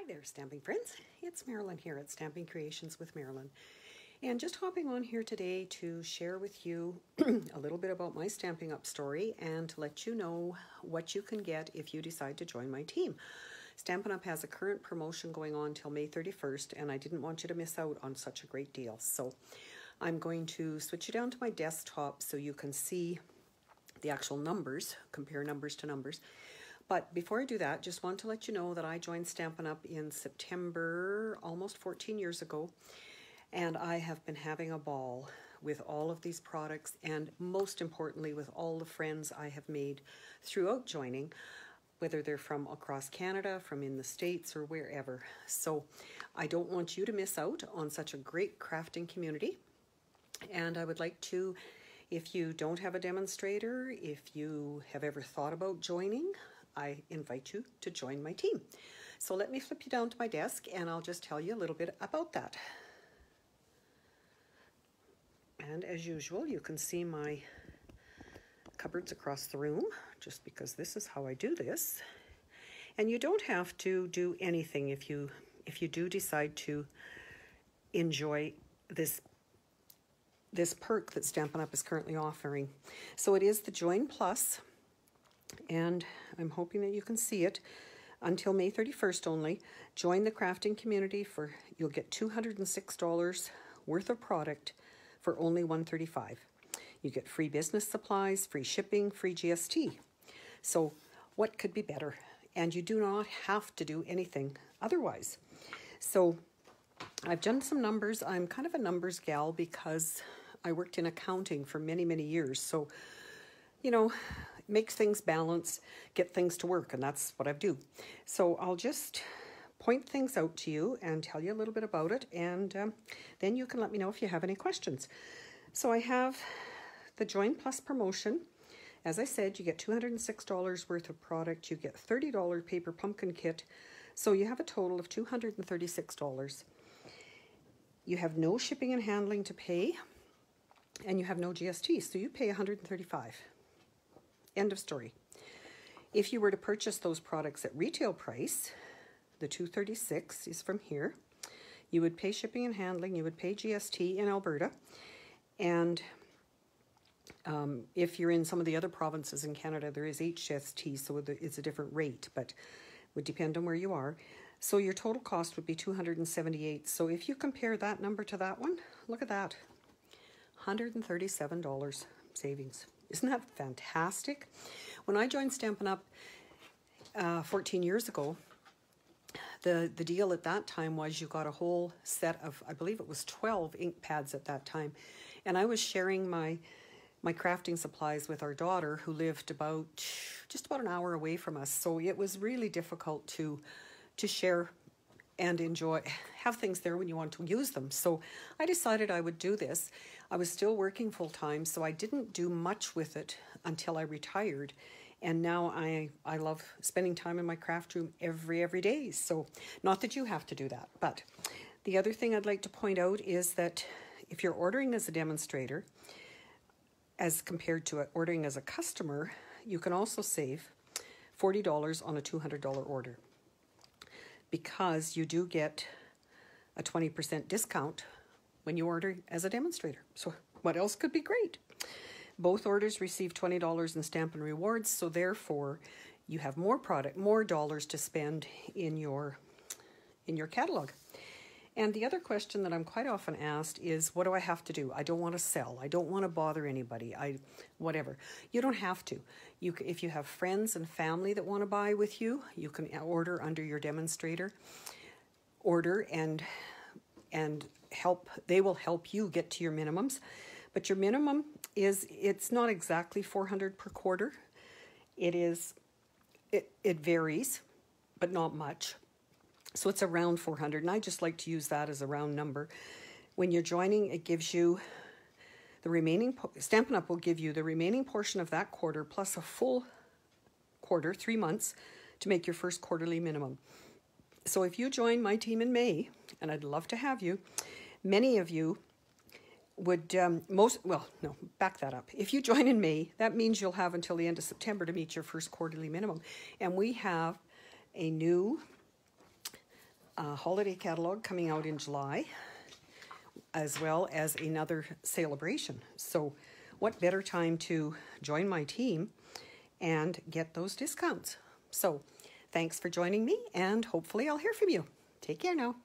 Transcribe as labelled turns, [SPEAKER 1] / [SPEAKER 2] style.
[SPEAKER 1] Hi there, stamping friends. It's Marilyn here at Stamping Creations with Marilyn. And just hopping on here today to share with you a little bit about my Stampin' Up story and to let you know what you can get if you decide to join my team. Stampin' Up has a current promotion going on till May 31st, and I didn't want you to miss out on such a great deal. So I'm going to switch you down to my desktop so you can see the actual numbers, compare numbers to numbers. But before I do that, just want to let you know that I joined Stampin' Up in September, almost 14 years ago, and I have been having a ball with all of these products and most importantly with all the friends I have made throughout joining, whether they're from across Canada, from in the States, or wherever. So I don't want you to miss out on such a great crafting community, and I would like to, if you don't have a demonstrator, if you have ever thought about joining, I invite you to join my team. So let me flip you down to my desk and I'll just tell you a little bit about that. And as usual, you can see my cupboards across the room, just because this is how I do this. And you don't have to do anything if you do decide to enjoy this perk that Stampin' Up is currently offering. So it is the Join Plus, and I'm hoping that you can see it until May 31st only. Join the crafting community for, you'll get $206 worth of product for only $135. You get free business supplies, free shipping, free GST. So what could be better? And you do not have to do anything otherwise. So I've done some numbers. I'm kind of a numbers gal because I worked in accounting for many, many years. So, you know, make things balance, get things to work, and that's what I do. So I'll just point things out to you and tell you a little bit about it, and then you can let me know if you have any questions. So I have the Join Plus promotion. As I said, you get $206 worth of product. You get $30 paper pumpkin kit. So you have a total of $236. You have no shipping and handling to pay, and you have no GST, so you pay $135. End of story. If you were to purchase those products at retail price, the $236 is from here. You would pay shipping and handling, you would pay GST in Alberta, and if you're in some of the other provinces in Canada, there is HST, so it's a different rate, but it would depend on where you are. So your total cost would be $278. So if you compare that number to that one, look at that, $137 savings. Isn't that fantastic? When I joined Stampin' Up 14 years ago, the deal at that time was you got a whole set of, I believe it was 12 ink pads at that time. And I was sharing my crafting supplies with our daughter, who lived just about an hour away from us. So it was really difficult to share and enjoy, have things there when you want to use them. So I decided I would do this. I was still working full time, so I didn't do much with it until I retired. And now I love spending time in my craft room every day. So not that you have to do that, but the other thing I'd like to point out is that if you're ordering as a demonstrator, as compared to ordering as a customer, you can also save $40 on a $200 order, because you do get a 20% discount when you order as a demonstrator. So what else could be great? Both orders receive $20 in Stampin' Rewards, so therefore you have more product, more dollars to spend in your catalog. And the other question that I'm quite often asked is, what do I have to do? I don't want to sell. I don't want to bother anybody. Whatever. You don't have to. If you have friends and family that want to buy with you, you can order under your demonstrator order and help. They will help you get to your minimums. But your minimum it's not exactly $400 per quarter. It varies, but not much. So it's around $400, and I just like to use that as a round number. When you're joining, it gives you the remaining, Stampin' Up will give you the remaining portion of that quarter plus a full quarter, 3 months, to make your first quarterly minimum. So if you join my team in May, and I'd love to have you, many of you would, back that up. If you join in May, that means you'll have until the end of September to meet your first quarterly minimum. And we have a new holiday catalog coming out in July, as well as another Sale-A-Bration. So what better time to join my team and get those discounts? So thanks for joining me, and hopefully I'll hear from you. Take care now.